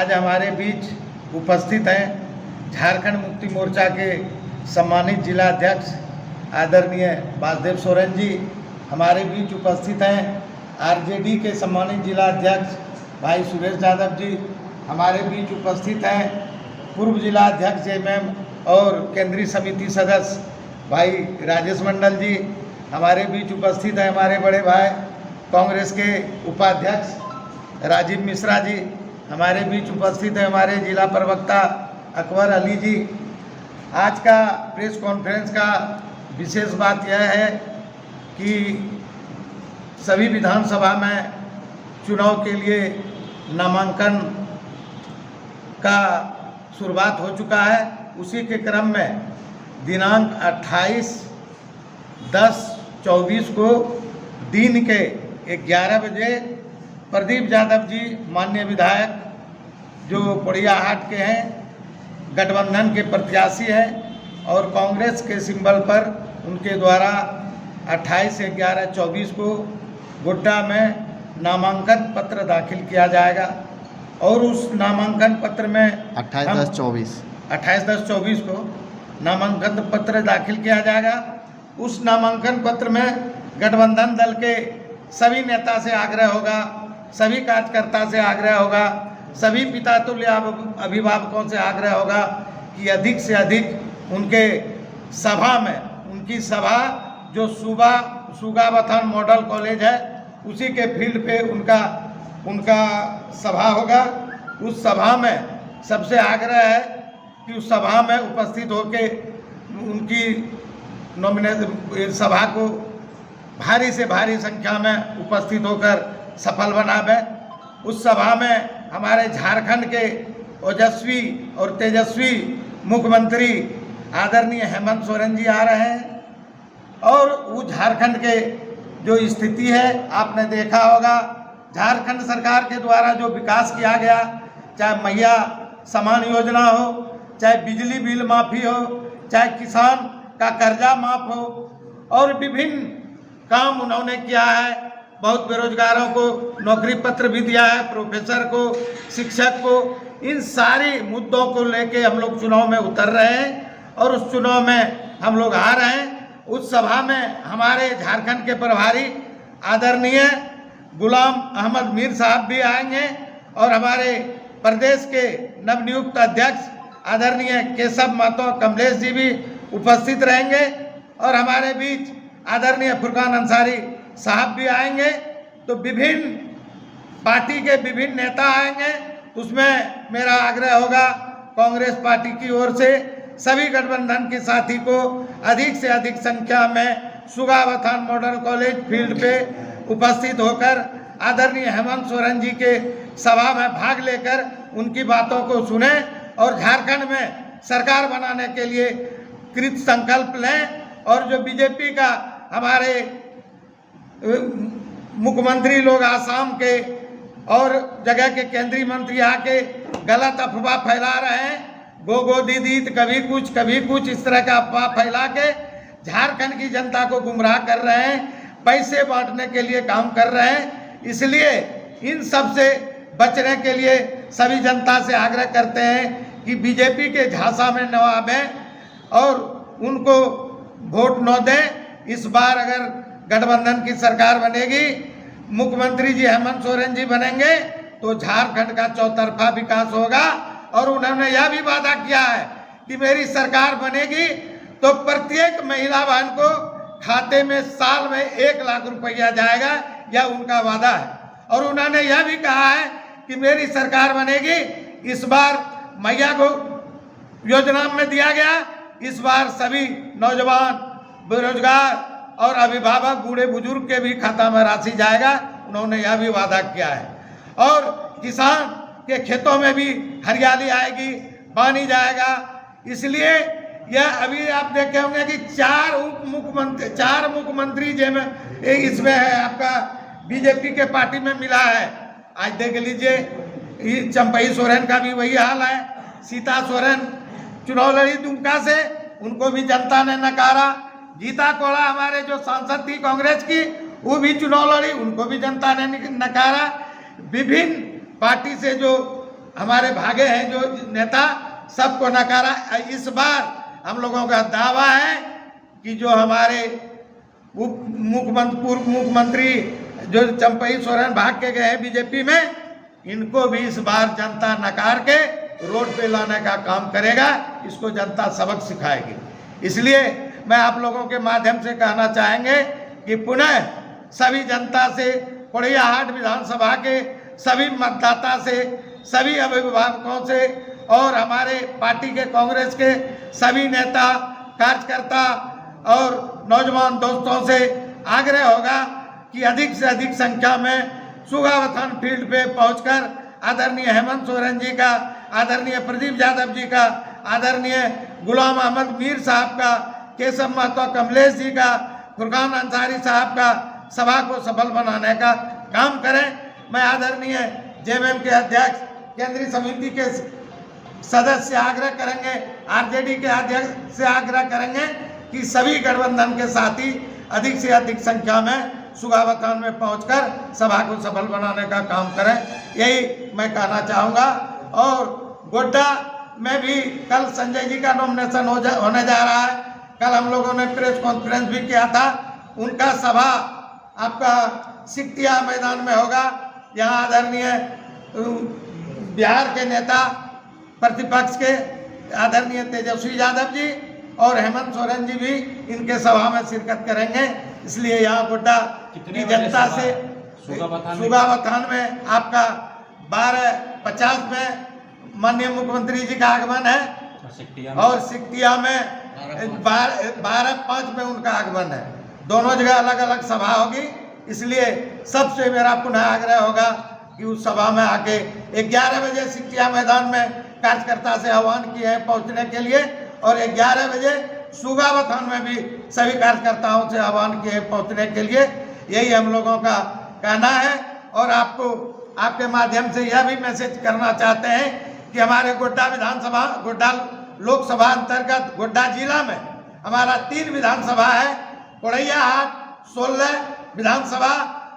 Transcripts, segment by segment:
आज हमारे बीच उपस्थित हैं झारखंड मुक्ति मोर्चा के सम्मानित जिला अध्यक्ष आदरणीय वासुदेव सोरेन जी हमारे बीच उपस्थित हैं। आरजेडी के सम्मानित जिला अध्यक्ष भाई सुरेश यादव जी हमारे बीच उपस्थित हैं। पूर्व जिला अध्यक्ष जेएमएम और केंद्रीय समिति सदस्य भाई राजेश मंडल जी हमारे बीच उपस्थित हैं। हमारे बड़े भाई कांग्रेस के उपाध्यक्ष राजीव मिश्रा जी हमारे बीच उपस्थित हैं। हमारे जिला प्रवक्ता अकबर अली जी। आज का प्रेस कॉन्फ्रेंस का विशेष बात यह है कि सभी विधानसभा में चुनाव के लिए नामांकन का शुरुआत हो चुका है। उसी के क्रम में दिनांक 28/10/24 को दिन के 11 बजे प्रदीप यादव जी माननीय विधायक जो पोड़ियाहाट के हैं, गठबंधन के प्रत्याशी हैं और कांग्रेस के सिंबल पर उनके द्वारा 28/11/24 को गोड्डा में नामांकन पत्र दाखिल किया जाएगा। और उस नामांकन पत्र में 28/10/24 को नामांकन पत्र दाखिल किया जाएगा। उस नामांकन पत्र में गठबंधन दल के सभी नेता से आग्रह होगा, सभी कार्यकर्ता से आग्रह होगा, सभी पिता तुल्य अभिभावकों से आग्रह होगा कि अधिक से अधिक उनके सभा में, उनकी सभा जो सुगावथन मॉडल कॉलेज है उसी के फील्ड पे उनका सभा होगा। उस सभा में सबसे आग्रह है कि उस सभा में उपस्थित होकर उनकी नॉमिनेशन सभा को भारी से भारी संख्या में उपस्थित होकर सफल बनावे। उस सभा में हमारे झारखंड के ओजस्वी और तेजस्वी मुख्यमंत्री आदरणीय हेमंत सोरेन जी आ रहे हैं। और वो झारखंड के जो स्थिति है आपने देखा होगा, झारखंड सरकार के द्वारा जो विकास किया गया, चाहे मैया समान योजना हो, चाहे बिजली बिल माफ़ी हो, चाहे किसान का कर्जा माफ़ हो और विभिन्न काम उन्होंने किया है। बहुत बेरोजगारों को नौकरी पत्र भी दिया है, प्रोफेसर को, शिक्षक को। इन सारे मुद्दों को लेके हम लोग चुनाव में उतर रहे हैं और उस चुनाव में हम लोग आ रहे हैं। उस सभा में हमारे झारखंड के प्रभारी आदरणीय गुलाम अहमद मीर साहब भी आएंगे और हमारे प्रदेश के नवनियुक्त अध्यक्ष आदरणीय केशव महतो कमलेश जी भी उपस्थित रहेंगे और हमारे बीच आदरणीय फुरकान अंसारी साहब भी आएंगे। तो विभिन्न पार्टी के विभिन्न नेता आएंगे। उसमें मेरा आग्रह होगा कांग्रेस पार्टी की ओर से सभी गठबंधन के साथी को अधिक से अधिक संख्या में सुगावथान मॉडल कॉलेज फील्ड पे उपस्थित होकर आदरणीय हेमंत सोरेन जी के सभा में भाग लेकर उनकी बातों को सुने और झारखंड में सरकार बनाने के लिए कृत संकल्प लें। और जो बीजेपी का हमारे मुख्यमंत्री लोग आसाम के और जगह के केंद्रीय मंत्री आके गलत अफवाह फैला रहे हैं, गो दीदी कभी कुछ इस तरह का अफवाह फैला के झारखंड की जनता को गुमराह कर रहे हैं, पैसे बांटने के लिए काम कर रहे हैं। इसलिए इन सब से बचने के लिए सभी जनता से आग्रह करते हैं कि बीजेपी के झांसा में न आवें और उनको वोट न दें। इस बार अगर गठबंधन की सरकार बनेगी, मुख्यमंत्री जी हेमंत सोरेन जी बनेंगे तो झारखंड का चौतरफा विकास होगा। और उन्होंने यह भी वादा किया है कि मेरी सरकार बनेगी तो प्रत्येक महिला बहन को खाते में साल में 1 लाख रुपया जाएगा, यह उनका वादा है। और उन्होंने यह भी कहा है कि मेरी सरकार बनेगी, इस बार मैया को योजना में दिया गया, इस बार सभी नौजवान, बेरोजगार और अभिभावक, बूढ़े बुजुर्ग के भी खाता में राशि जाएगा, उन्होंने यह भी वादा किया है। और किसान के खेतों में भी हरियाली आएगी, पानी जाएगा। इसलिए यह अभी आप देखे होंगे कि 4 मुख्यमंत्री जिसमें इसमें है आपका बीजेपी के पार्टी में मिला है। आज देख लीजिए चंपई सोरेन का भी वही हाल है। सीता सोरेन चुनाव लड़ी दुमका से, उनको भी जनता ने नकारा। गीता कोड़ा हमारे जो सांसद थी कांग्रेस की, वो भी चुनाव लड़ी, उनको भी जनता ने नकारा। विभिन्न पार्टी से जो हमारे भागे हैं जो नेता, सबको नकारा। इस बार हम लोगों का दावा है कि जो हमारे पूर्व मुख्यमंत्री जो चंपई सोरेन भाग के गए हैं बीजेपी में, इनको भी इस बार जनता नकार के रोड पे लाने का काम करेगा। इसको जनता सबक सिखाएगी। इसलिए मैं आप लोगों के माध्यम से कहना चाहेंगे कि पुनः सभी जनता से, पोड़ैयाहाट विधानसभा के सभी मतदाता से, सभी अभिभावकों से और हमारे पार्टी के कांग्रेस के सभी नेता, कार्यकर्ता और नौजवान दोस्तों से आग्रह होगा कि अधिक से अधिक संख्या में सुगावथान फील्ड पे पहुंचकर आदरणीय हेमंत सोरेन जी का, आदरणीय प्रदीप यादव जी का, आदरणीय गुलाम अहमद मीर साहब का, केशव महतो कमलेश जी का, फुरकान अंसारी साहब का सभा को सफल बनाने का काम करें। मैं आदरणीय जेएमएम के अध्यक्ष, केंद्रीय समिति के सदस्य आग्रह करेंगे, आरजेडी के अध्यक्ष से आग्रह करेंगे कि सभी गठबंधन के साथी अधिक से अधिक संख्या में सुगावथान में पहुंचकर सभा को सफल बनाने का काम करें, यही मैं कहना चाहूँगा। और गोड्डा में भी कल संजय जी का नॉमिनेशन होने जा रहा है। कल हम लोगों ने प्रेस कॉन्फ्रेंस भी किया था। उनका सभा आपका सिकटिया मैदान में होगा। यहाँ आदरणीय बिहार के नेता प्रतिपक्ष के आदरणीय तेजस्वी यादव जी और हेमंत सोरेन जी भी इनके सभा में शिरकत करेंगे। इसलिए यहाँ गोड्डा की जनता से सुगावथान में आपका 12:50 में माननीय मुख्यमंत्री जी का आगमन है और सिकटिया में 12:05 में उनका आगमन है। दोनों जगह अलग अलग सभा होगी। इसलिए सबसे मेरा पुनः आग्रह होगा कि उस सभा में आके 11 बजे सिकटिया मैदान में कार्यकर्ता से आह्वान किए हैं पहुंचने के लिए और 11 बजे सुगावथान में भी सभी कार्यकर्ताओं से आह्वान किए हैं पहुंचने के लिए। यही हम लोगों का कहना है। और आपको आपके माध्यम से यह भी मैसेज करना चाहते हैं कि हमारे गोड्डा विधानसभा, गोड्डा लोकसभा अंतर्गत गोड्डा जिला में हमारा 3 विधानसभा है। पोड़ैयाहाट 16 विधानसभा,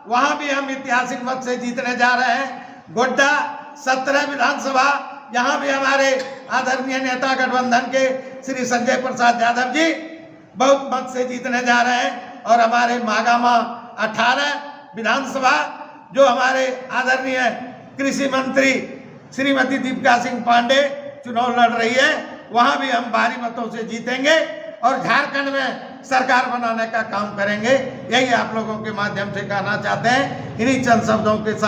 वहाँ भी हम ऐतिहासिक मत से जीतने जा रहे हैं। गोड्डा 17 विधानसभा, यहाँ भी हमारे आदरणीय नेता गठबंधन के श्री संजय प्रसाद यादव जी बहुत मत से जीतने जा रहे हैं। और हमारे मागामा 18 विधानसभा, जो हमारे आदरणीय कृषि मंत्री श्रीमती दीपिका सिंह पांडे चुनाव लड़ रही है, वहाँ भी हम भारी मतों से जीतेंगे और झारखंड में सरकार बनाने का काम करेंगे। यही आप लोगों के माध्यम से कहना चाहते हैं। इन्हीं चंद शब्दों के साथ